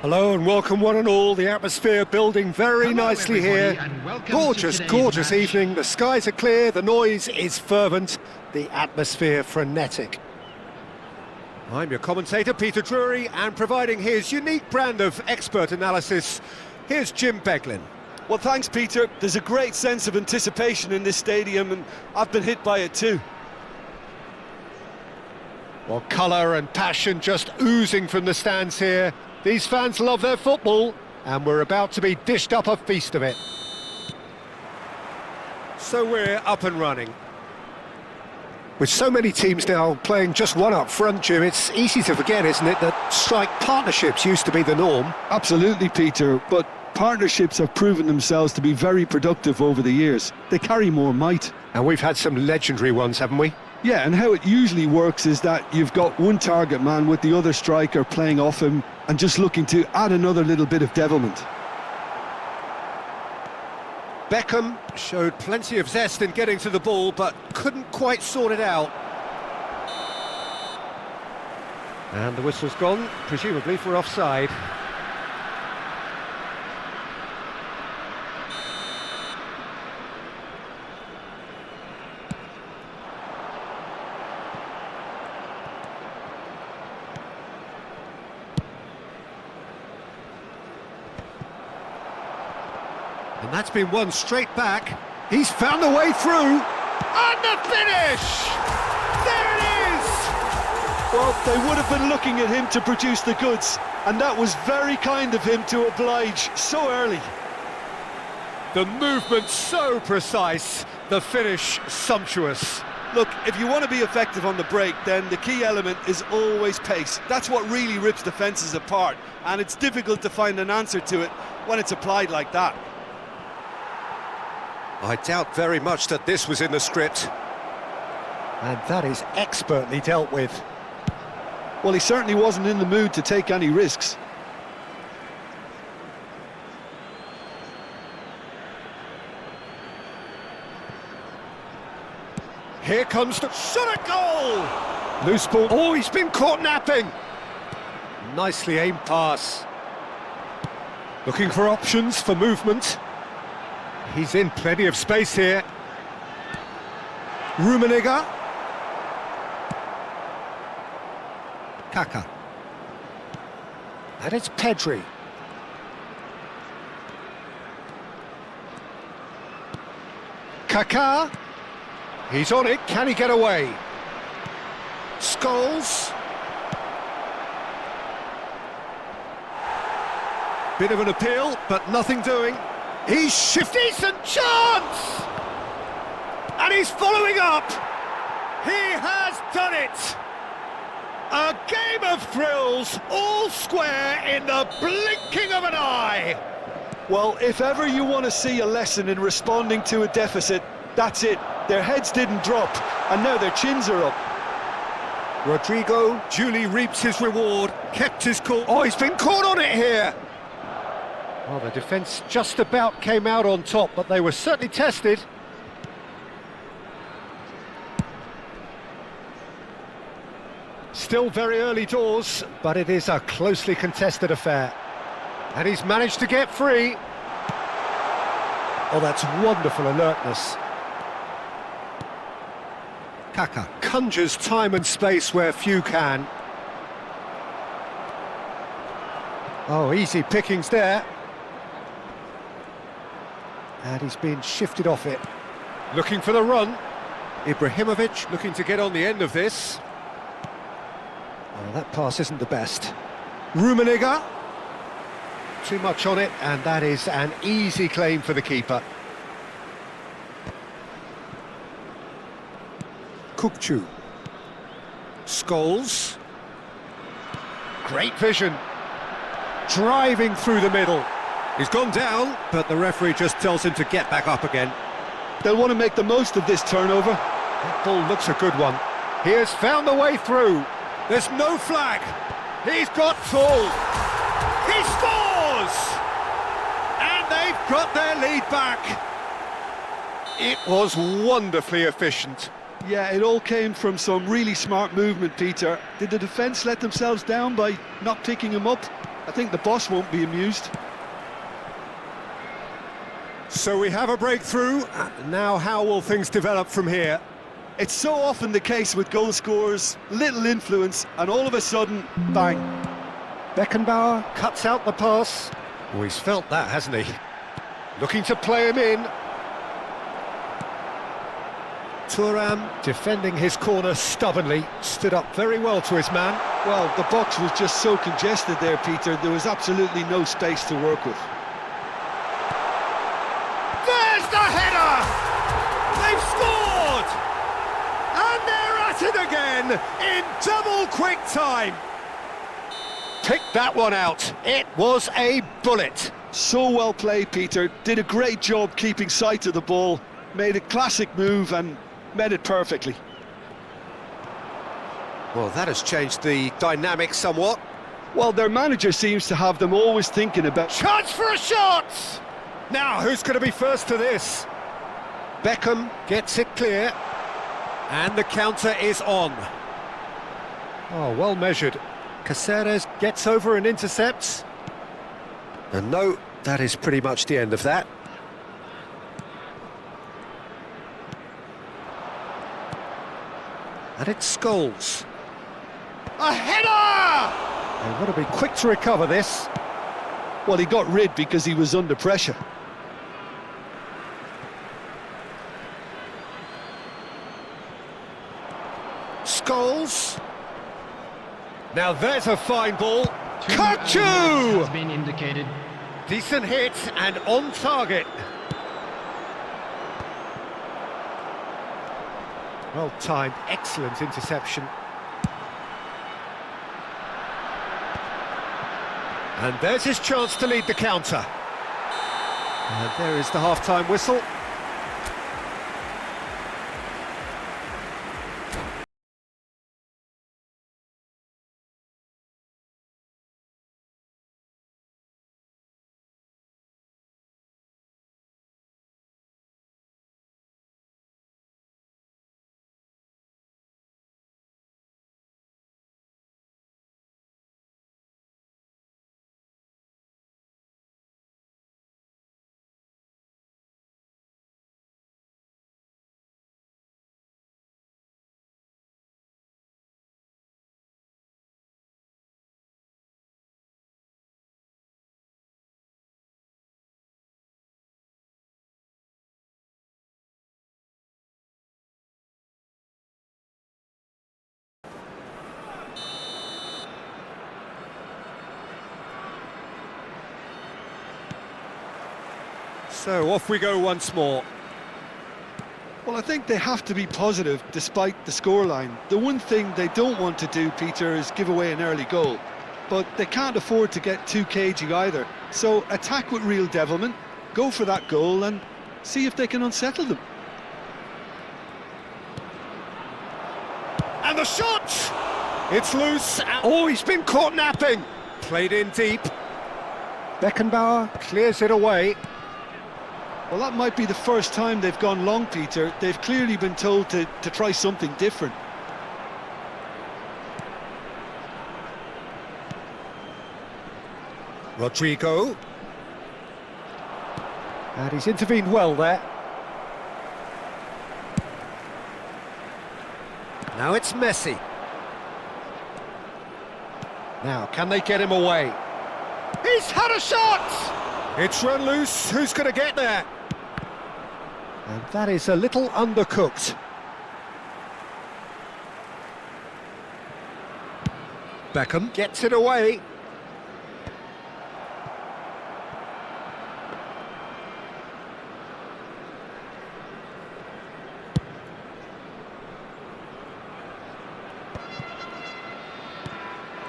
Hello and welcome one and all. The atmosphere building very nicely here. Gorgeous, gorgeous evening. The skies are clear, the noise is fervent, the atmosphere frenetic. I'm your commentator, Peter Drury, and providing his unique brand of expert analysis, here's Jim Beglin. Well, thanks, Peter. There's a great sense of anticipation in this stadium, and I've been hit by it too. Well, colour and passion just oozing from the stands here. These fans love their football, and we're about to be dished up a feast of it. So we're up and running. With so many teams now playing just one up front, Jim, it's easy to forget, isn't it, that strike partnerships used to be the norm. Absolutely, Peter, but partnerships have proven themselves to be very productive over the years. They carry more might. And we've had some legendary ones, haven't we? Yeah, and how it usually works is that you've got one target man with the other striker playing off him and just looking to add another little bit of devilment. Beckham showed plenty of zest in getting to the ball, but couldn't quite sort it out. And the whistle's gone, presumably for offside. And that's been won straight back. He's found a way through. And the finish! There it is! Well, they would have been looking at him to produce the goods, and that was very kind of him to oblige so early. The movement so precise, the finish sumptuous. Look, if you want to be effective on the break, then the key element is always pace. That's what really rips defences apart, and it's difficult to find an answer to it when it's applied like that. I doubt very much that this was in the script. And that is expertly dealt with. Well, he certainly wasn't in the mood to take any risks. Here comes the shot at goal! Loose ball. Oh, he's been caught napping. Nicely aimed pass. Looking for options for movement. He's in plenty of space here. Rummenigge. Kaka. And it's Pedri. Kaka. He's on it. Can he get away? Scholes. Bit of an appeal, but nothing doing. He's shifted. Decent chance! And he's following up. He has done it. A game of thrills, all square in the blinking of an eye. Well, if ever you want to see a lesson in responding to a deficit, that's it. Their heads didn't drop, and now their chins are up. Rodrigo duly reaps his reward, kept his cool. Oh, he's been caught on it here. Well, the defence just about came out on top, but they were certainly tested. Still very early doors, but it is a closely contested affair. And he's managed to get free. Oh, that's wonderful alertness. Kaka conjures time and space where few can. Oh, easy pickings there. And he's been shifted off it. Looking for the run. Ibrahimovic looking to get on the end of this. Oh, that pass isn't the best. Rummenigge. Too much on it, and that is an easy claim for the keeper. Kukçu. Scholes. Great vision. Driving through the middle. He's gone down, but the referee just tells him to get back up again. They'll want to make the most of this turnover. That ball looks a good one. He has found the way through. There's no flag. He's got full. He scores! And they've got their lead back. It was wonderfully efficient. Yeah, it all came from some really smart movement, Peter. Did the defence let themselves down by not picking him up? I think the boss won't be amused. So we have a breakthrough. Now how will things develop from here? It's so often the case with goal scorers, little influence, and all of a sudden, bang. Beckenbauer cuts out the pass. Oh, he's felt that, hasn't he? Looking to play him in. Thuram, defending his corner stubbornly, stood up very well to his man. Well, the box was just so congested there, Peter, there was absolutely no space to work with. There's the header! They've scored! And they're at it again in double quick time. Picked that one out. It was a bullet. So well played, Peter. Did a great job keeping sight of the ball. Made a classic move and met it perfectly. Well, that has changed the dynamic somewhat. Well, their manager seems to have them always thinking about... Chance for a shot! Now, who's going to be first to this? Beckham gets it clear. And the counter is on. Oh, well measured. Caceres gets over and intercepts. And no, that is pretty much the end of that. And it's Scholes. A header! They've got to be quick to recover this. Well, he got rid because he was under pressure. Scholes. Now there's a fine ball. Kachu has been indicated. Decent hit and on target. Well timed, excellent interception. And there's his chance to lead the counter. And there is the half-time whistle. So off we go once more. Well, I think they have to be positive despite the scoreline. The one thing they don't want to do, Peter, is give away an early goal. But they can't afford to get too cagey either. So attack with real devilment, go for that goal and see if they can unsettle them. And the shot! It's loose. Oh, he's been caught napping. Played in deep. Beckenbauer clears it away. Well, that might be the first time they've gone long, Peter. They've clearly been told to try something different. Rodrigo. And he's intervened well there. Now it's Messi. Now, can they get him away? He's had a shot! It's run loose. Who's going to get there? And that is a little undercooked. Beckham gets it away.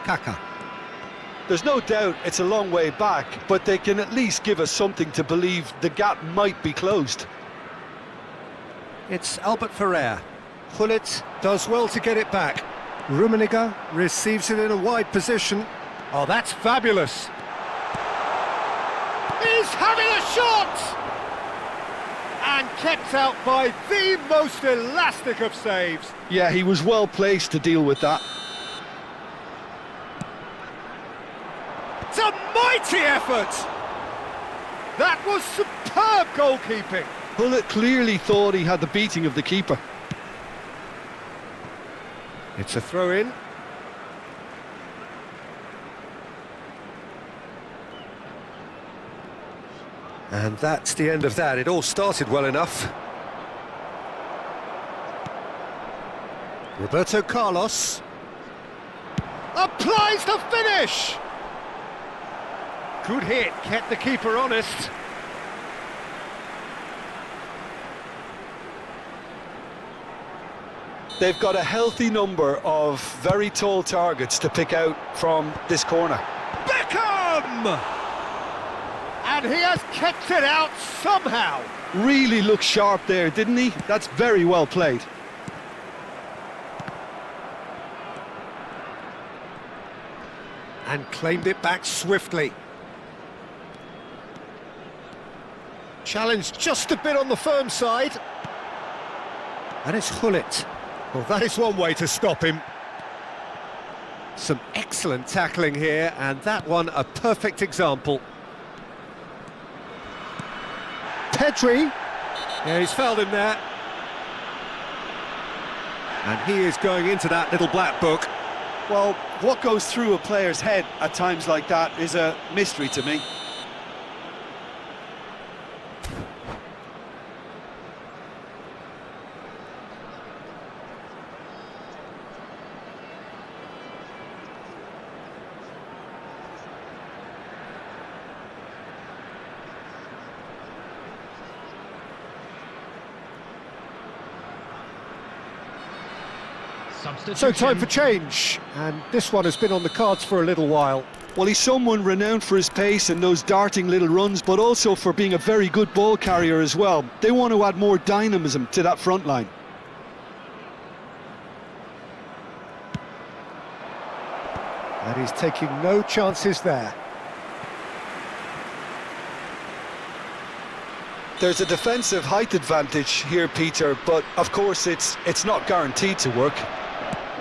Kaka. There's no doubt it's a long way back, but they can at least give us something to believe the gap might be closed. It's Albert Ferrer. Gullit does well to get it back. Rummenigge receives it in a wide position. Oh, that's fabulous. He's having a shot! And kept out by the most elastic of saves. Yeah, he was well placed to deal with that. To mighty effort! That was superb goalkeeping. Pullet clearly thought he had the beating of the keeper. It's a throw-in. And that's the end of that. It all started well enough. Roberto Carlos applies the finish! Good hit, kept the keeper honest. They've got a healthy number of very tall targets to pick out from this corner. Beckham! And he has kept it out somehow. Really looked sharp there, didn't he? That's very well played. And claimed it back swiftly. Challenged just a bit on the firm side. And it's Gullit. Well, that is one way to stop him. Some excellent tackling here, and that one a perfect example. Pedri. Yeah, he's fouled him there. And he is going into that little black book. Well, what goes through a player's head at times like that is a mystery to me. So time for change, and this one has been on the cards for a little while. Well, he's someone renowned for his pace and those darting little runs, but also for being a very good ball carrier as well. They want to add more dynamism to that front line. And he's taking no chances there. There's a defensive height advantage here, Peter, but of course it's not guaranteed to work.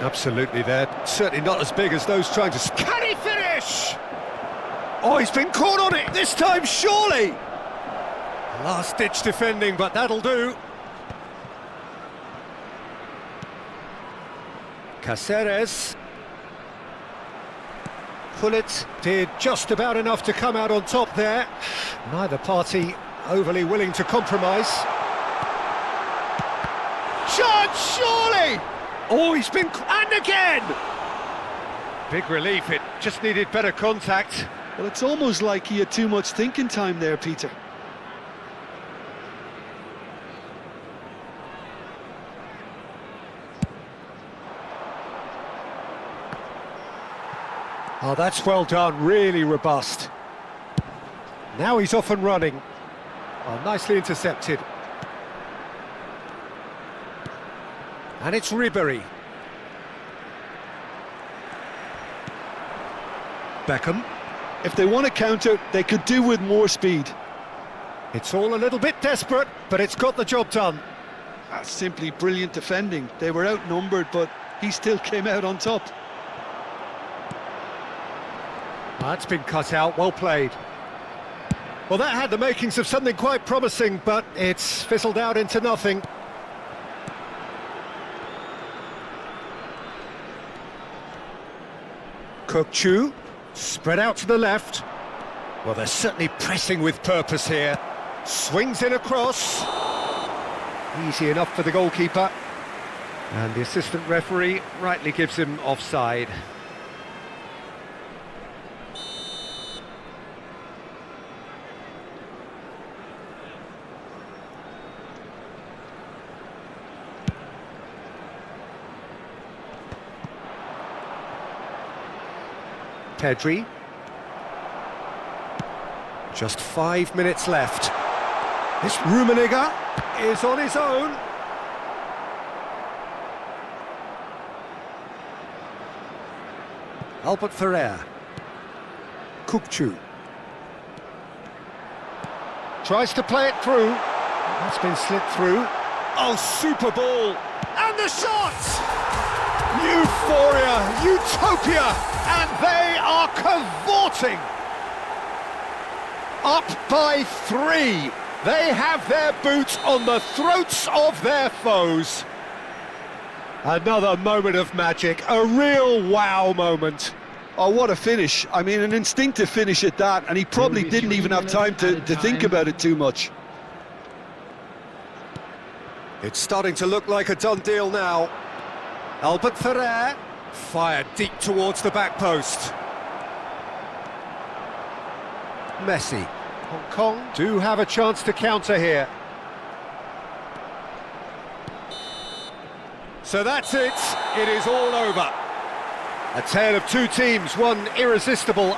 Absolutely, they're certainly not as big as those trying to... Can he finish? Oh, he's been caught on it this time, surely! Last-ditch defending, but that'll do. Cáceres. Gullit did just about enough to come out on top there. Neither party overly willing to compromise. Chance, surely! Oh, he's been... and again! Big relief, it just needed better contact. Well, it's almost like he had too much thinking time there, Peter. Oh, that's well done, really robust. Now he's off and running. Oh, nicely intercepted. And it's Ribery. Beckham. If they want to counter, they could do with more speed. It's all a little bit desperate, but it's got the job done. That's simply brilliant defending. They were outnumbered, but he still came out on top. That's been cut out, well played. Well, that had the makings of something quite promising, but it's fizzled out into nothing. Kokchu, spread out to the left. Well, they're certainly pressing with purpose here. Swings in across. Easy enough for the goalkeeper. And the assistant referee rightly gives him offside. Pedri. Just 5 minutes left. This Rummenigge is on his own. Albert Ferrer. Kokchu. Tries to play it through. That's been slipped through. Oh, super ball. And the shot! Euphoria, utopia, and they are cavorting. Up by 3. They have their boots on the throats of their foes. Another moment of magic, a real wow moment. Oh, what a finish. I mean, an instinctive finish at that, and he probably didn't even have time to think about it too much. It's starting to look like a done deal now. Albert Ferrer fired deep towards the back post. Messi. Hong Kong do have a chance to counter here. So that's it. It is all over. A tale of two teams, one irresistible,